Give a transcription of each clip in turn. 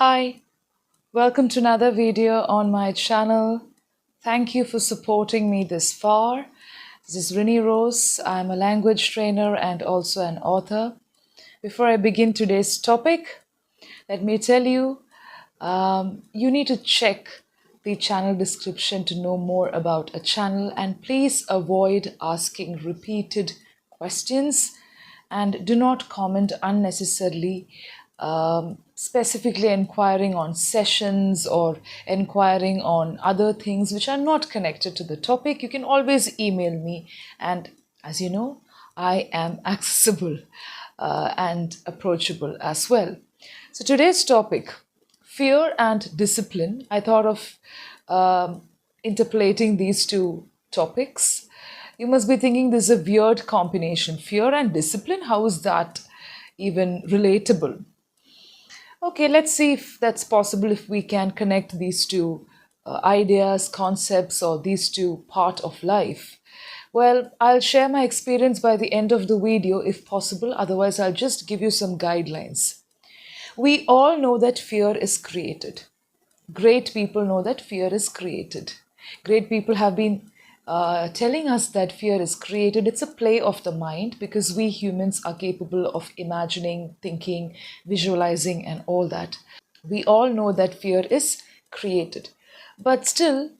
Hi, welcome to another video on my channel. Thank you for supporting me this far. This is Rini Rose. I'm a language trainer and also an author. Before I begin today's topic, let me tell you, you need to check the channel description to know more about a channel, and please avoid asking repeated questions and do not comment unnecessarily, specifically inquiring on sessions or inquiring on other things which are not connected to the topic. You can always email me, and as you know, I am accessible and approachable as well. So today's topic, fear and discipline. I thought of interpolating these two topics. You must be thinking this is a weird combination. Fear and discipline, how is that even relatable? Okay, let's see if that's possible, if we can connect these two ideas, concepts, or these two part of life. Well, I'll share my experience by the end of the video if possible, otherwise I'll just give you some guidelines. We all know that fear is created. Great people know that fear is created. Great people have been telling us that fear is created. It's a play of the mind because we humans are capable of imagining, thinking, visualizing, and all that. We all know that fear is created. But still,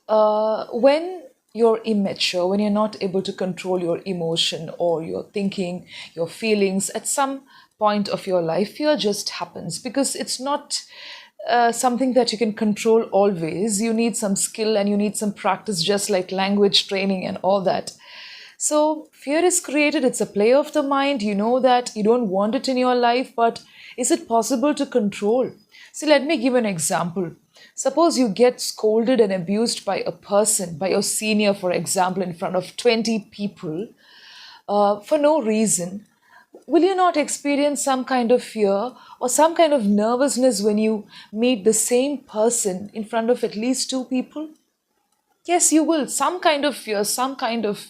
when you're immature, when you're not able to control your emotion or your thinking, your feelings, at some point of your life, fear just happens because it's not something that you can control always. You need some skill and you need some practice, just like language training and all that. So, fear is created, it's a play of the mind. You know that you don't want it in your life, but is it possible to control? See, let me give an example. Suppose you get scolded and abused by a person, by your senior, for example, in front of 20 people for no reason. Will you not experience some kind of fear or some kind of nervousness when you meet the same person in front of at least two people? Yes, you will. Some kind of fear, some kind of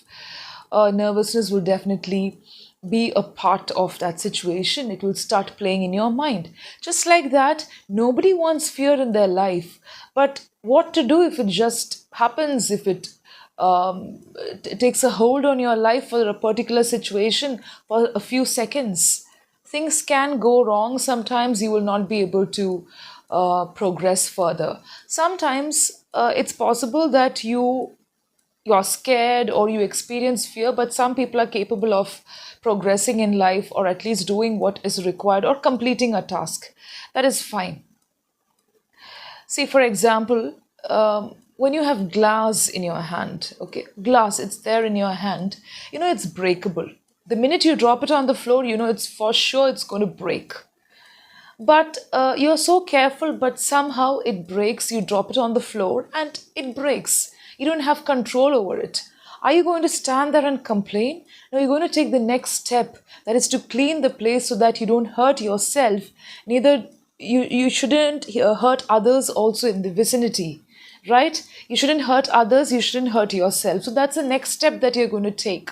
nervousness will definitely be a part of that situation. It will start playing in your mind. Just like that, nobody wants fear in their life. But what to do if it just happens, if it takes a hold on your life for a particular situation for a few seconds? Things can go wrong. Sometimes you will not be able to progress further. Sometimes it's possible that you're scared or you experience fear, but some people are capable of progressing in life or at least doing what is required or completing a task. That is fine. See, for example, when you have glass in your hand, okay, glass, it's there in your hand, you know it's breakable. The minute you drop it on the floor, you know it's for sure it's going to break. But you're so careful, but somehow it breaks. You drop it on the floor and it breaks. You don't have control over it. Are you going to stand there and complain? No, you're going to take the next step, that is to clean the place so that you don't hurt yourself. Neither you shouldn't hurt others also in the vicinity, right? You shouldn't hurt others, you shouldn't hurt yourself. So that's the next step that you're going to take.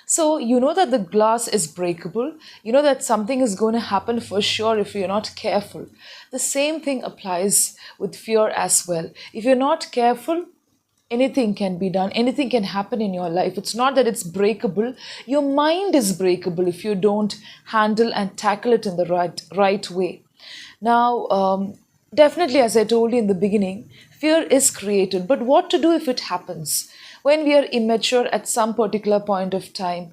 So, you know that the glass is breakable. You know that something is going to happen for sure if you're not careful. The same thing applies with fear as well. If you're not careful, anything can be done, anything can happen in your life. It's not that it's breakable. Your mind is breakable if you don't handle and tackle it in the right way. Now, definitely, as I told you in the beginning, fear is created. But what to do if it happens? When we are immature at some particular point of time,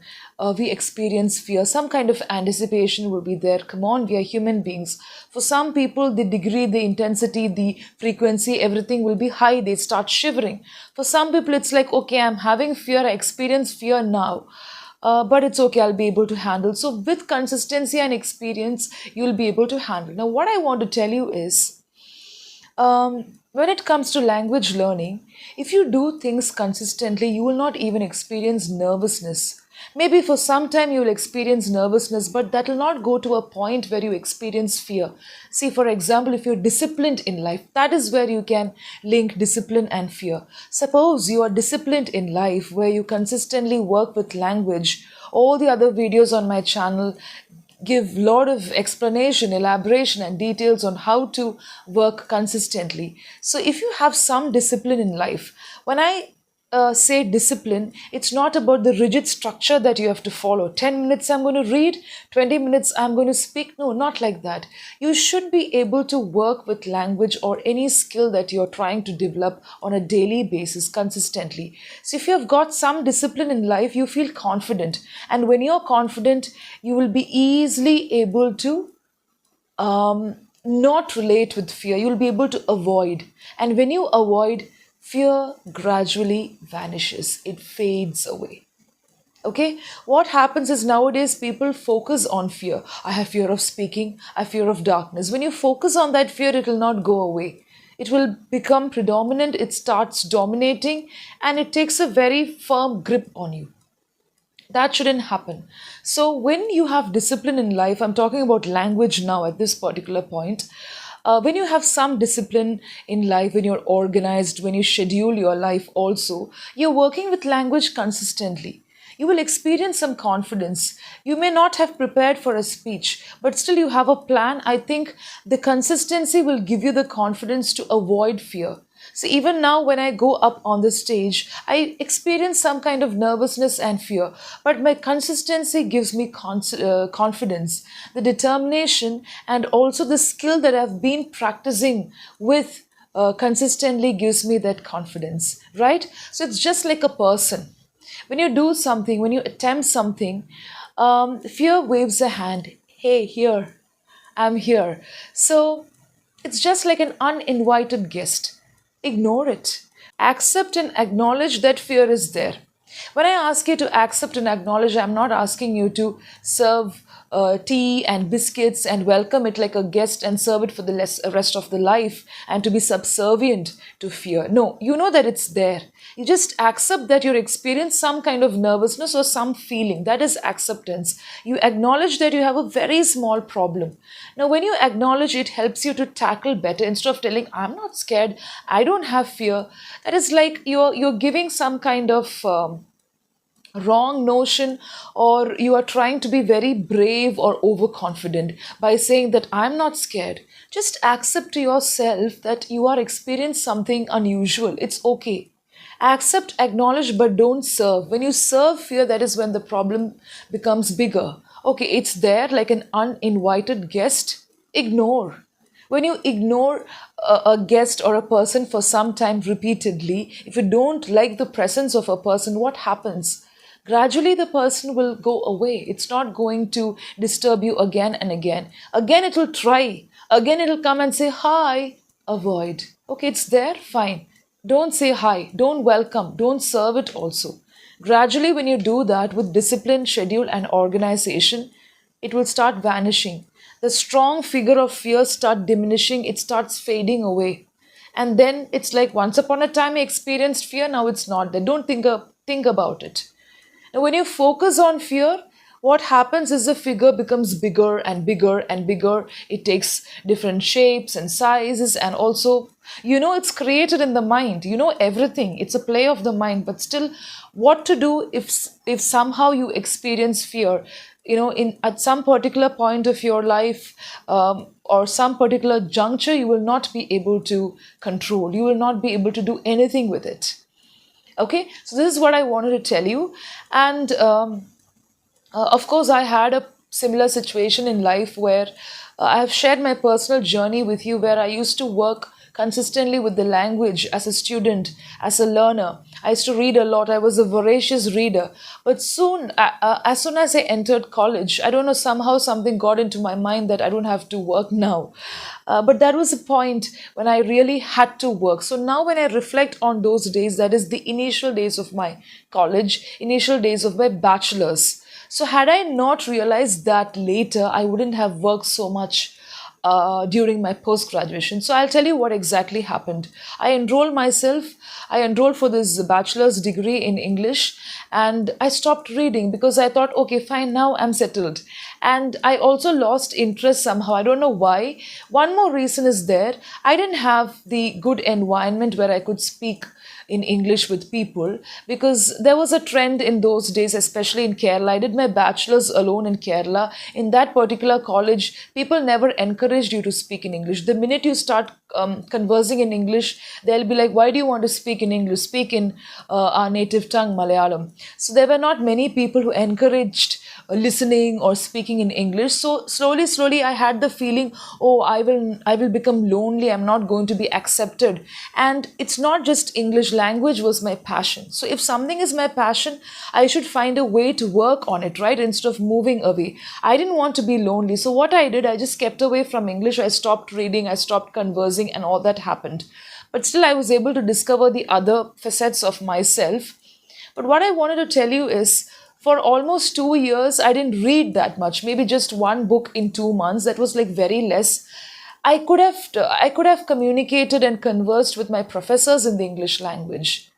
we experience fear. Some kind of anticipation will be there. Come on, we are human beings. For some people, the degree, the intensity, the frequency, everything will be high. They start shivering. For some people, it's like, okay, I'm having fear. I experience fear now. But it's okay, I'll be able to handle. So, with consistency and experience, you'll be able to handle. Now, what I want to tell you is, when it comes to language learning, if you do things consistently, you will not even experience nervousness. Maybe for some time you will experience nervousness, but that will not go to a point where you experience fear. See, for example, if you're disciplined in life, that is where you can link discipline and fear. Suppose you are disciplined in life where you consistently work with language. All the other videos on my channel give lot of explanation, elaboration, and details on how to work consistently. So if you have some discipline in life, when I say discipline, it's not about the rigid structure that you have to follow. 10 minutes I'm going to read, 20 minutes I'm going to speak. No, not like that. You should be able to work with language or any skill that you're trying to develop on a daily basis consistently. So if you have got some discipline in life, you feel confident. And when you're confident, you will be easily able to not relate with fear. You'll be able to avoid. And when you avoid, fear gradually vanishes, it fades away. Okay, what happens is nowadays people focus on fear. I have fear of speaking, I have fear of darkness. When you focus on that fear, it will not go away. It will become predominant, it starts dominating, and it takes a very firm grip on you. That shouldn't happen. So, when you have discipline in life, I'm talking about language now at this particular point. When you have some discipline in life, when you're organized, when you schedule your life also, you're working with language consistently. You will experience some confidence. You may not have prepared for a speech, but still you have a plan. I think the consistency will give you the confidence to avoid fear. So even now, when I go up on the stage, I experience some kind of nervousness and fear, but my consistency gives me confidence, the determination, and also the skill that I've been practicing with consistently gives me that confidence, right? So it's just like a person. When you do something, when you attempt something, fear waves a hand. Hey, here, I'm here. So it's just like an uninvited guest. Ignore it. Accept and acknowledge that fear is there. When I ask you to accept and acknowledge, I'm not asking you to serve tea and biscuits and welcome it like a guest and serve it for the rest of the life and to be subservient to fear. No, you know that it's there. You just accept that you're experiencing some kind of nervousness or some feeling. That is acceptance. You acknowledge that you have a very small problem. Now, when you acknowledge, it helps you to tackle better instead of telling, I'm not scared, I don't have fear. That is like you're giving some kind of wrong notion, or you are trying to be very brave or overconfident by saying that I'm not scared. Just accept to yourself that you are experiencing something unusual. It's okay. Accept, acknowledge, but don't serve. When you serve fear, that is when the problem becomes bigger. Okay, it's there like an uninvited guest. Ignore. When you ignore a guest or a person for some time repeatedly, if you don't like the presence of a person, what happens? Gradually the person will go away. It's not going to disturb you again and again. Again it will try. Again it will come and say hi. Avoid. Okay, it's there, fine. Don't say hi. Don't welcome. Don't serve it also. Gradually, when you do that with discipline, schedule, and organization, it will start vanishing. The strong figure of fear start diminishing. It starts fading away. And then it's like once upon a time I experienced fear, now it's not there. Don't think about it. Now, when you focus on fear, what happens is the figure becomes bigger and bigger and bigger. It takes different shapes and sizes, and also, it's created in the mind. You know everything. It's a play of the mind, but still, what to do if somehow you experience fear? In at some particular point of your life, or some particular juncture, you will not be able to control. You will not be able to do anything with it. Okay, so this is what I wanted to tell you. And of course, I had a similar situation in life where I have shared my personal journey with you, where I used to work consistently with the language as a student, as a learner. I used to read a lot. I was a voracious reader. But as soon as I entered college, I don't know, somehow something got into my mind that I don't have to work now. But that was a point when I really had to work. So now when I reflect on those days, that is the initial days of my college, initial days of my bachelor's. So had I not realized that later, I wouldn't have worked so much during my post graduation. So I'll tell you what exactly happened. I enrolled for this bachelor's degree in English, and I stopped reading because I thought, okay, fine, now I'm settled. And I also lost interest somehow. I don't know why. One more reason is there. I didn't have the good environment where I could speak in English with people, because there was a trend in those days, especially in Kerala. I did my bachelor's alone in Kerala. In that particular college, people never encouraged you to speak in English. The minute you start conversing in English, they'll be like, why do you want to speak in English? Speak in our native tongue, Malayalam. So there were not many people who encouraged listening or speaking in English. So slowly I had the feeling, oh, I will become lonely. I'm not going to be accepted. And it's not just English. Language was my passion. So if something is my passion, I should find a way to work on it, right? Instead of moving away. I didn't want to be lonely. So what I did, I just kept away from English. I stopped reading, I stopped conversing, and all that happened. But still, I was able to discover the other facets of myself. But what I wanted to tell you is, for almost 2 years, I didn't read that much, maybe just one book in 2 months. That was like very less. I could have communicated and conversed with my professors in the English language.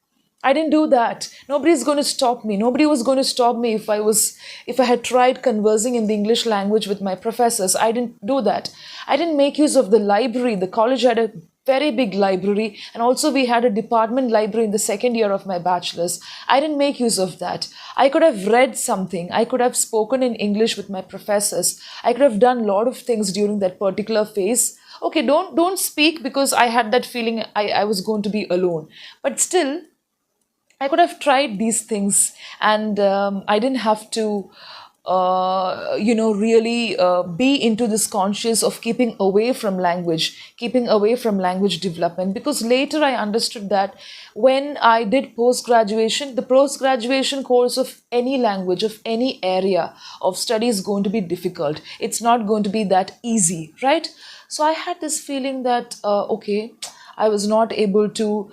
I didn't do that. Nobody's going to stop me. Nobody was going to stop me if I had tried conversing in the English language with my professors. I didn't do that. I didn't make use of the library. The college had a very big library, and also we had a department library in the second year of my bachelor's. I didn't make use of that. I could have read something. I could have spoken in English with my professors. I could have done a lot of things during that particular phase. Okay, don't speak, because I had that feeling I was going to be alone. But still, I could have tried these things, and I didn't have to, really be into this conscious of keeping away from language, keeping away from language development. Because later I understood that when I did post graduation, the post graduation course of any language, of any area of study is going to be difficult. It's not going to be that easy, right? So I had this feeling that, okay, I was not able to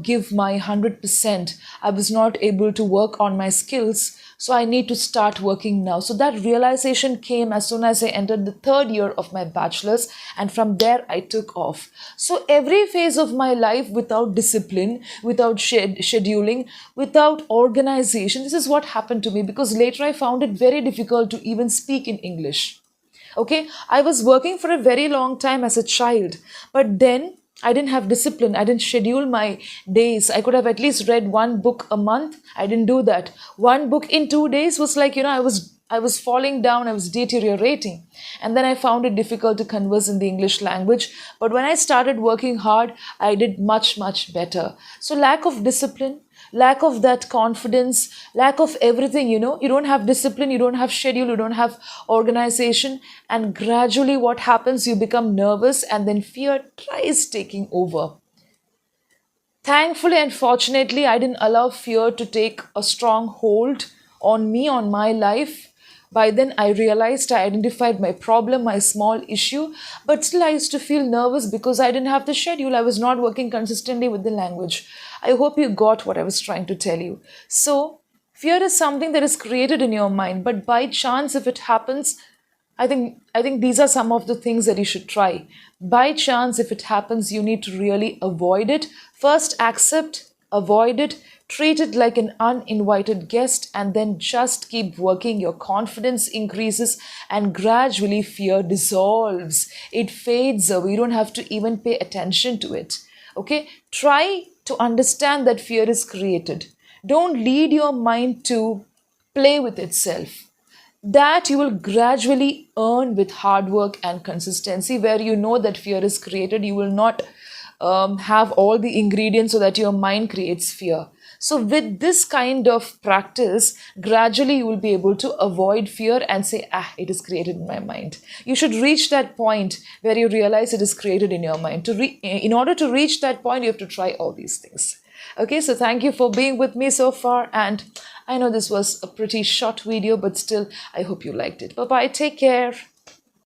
give my 100%. I was not able to work on my skills. So I need to start working now. So that realization came as soon as I entered the third year of my bachelor's. And from there, I took off. So every phase of my life without discipline, without scheduling, without organization, this is what happened to me, because later I found it very difficult to even speak in English. Okay, I was working for a very long time as a child, but then I didn't have discipline. I didn't schedule my days. I could have at least read one book a month. I didn't do that. One book in 2 days was like, I was falling down, I was deteriorating. And then I found it difficult to converse in the English language. But when I started working hard, I did much, much better. So lack of discipline, lack of that confidence, lack of everything, you don't have discipline, you don't have schedule, you don't have organization. And gradually what happens, you become nervous, and then fear tries taking over. Thankfully and fortunately, I didn't allow fear to take a strong hold on me, on my life. By then, I realized, I identified my problem, my small issue, but still I used to feel nervous because I didn't have the schedule. I was not working consistently with the language. I hope you got what I was trying to tell you. So, fear is something that is created in your mind, but by chance, if it happens, I think these are some of the things that you should try. By chance, if it happens, you need to really avoid it. First, accept, avoid it, treat it like an uninvited guest, and then just keep working. Your confidence increases, and gradually fear dissolves. It fades away. You don't have to even pay attention to it. Okay? Try to understand that fear is created. Don't lead your mind to play with itself. That you will gradually earn with hard work and consistency. Where you know that fear is created, you will not have all the ingredients so that your mind creates fear. So with this kind of practice, gradually you will be able to avoid fear and say, it is created in my mind. You should reach that point where you realize it is created in your mind. In order to reach that point, you have to try all these things. Okay, so thank you for being with me so far, and I know this was a pretty short video, but still, I hope you liked it. Bye-bye, take care.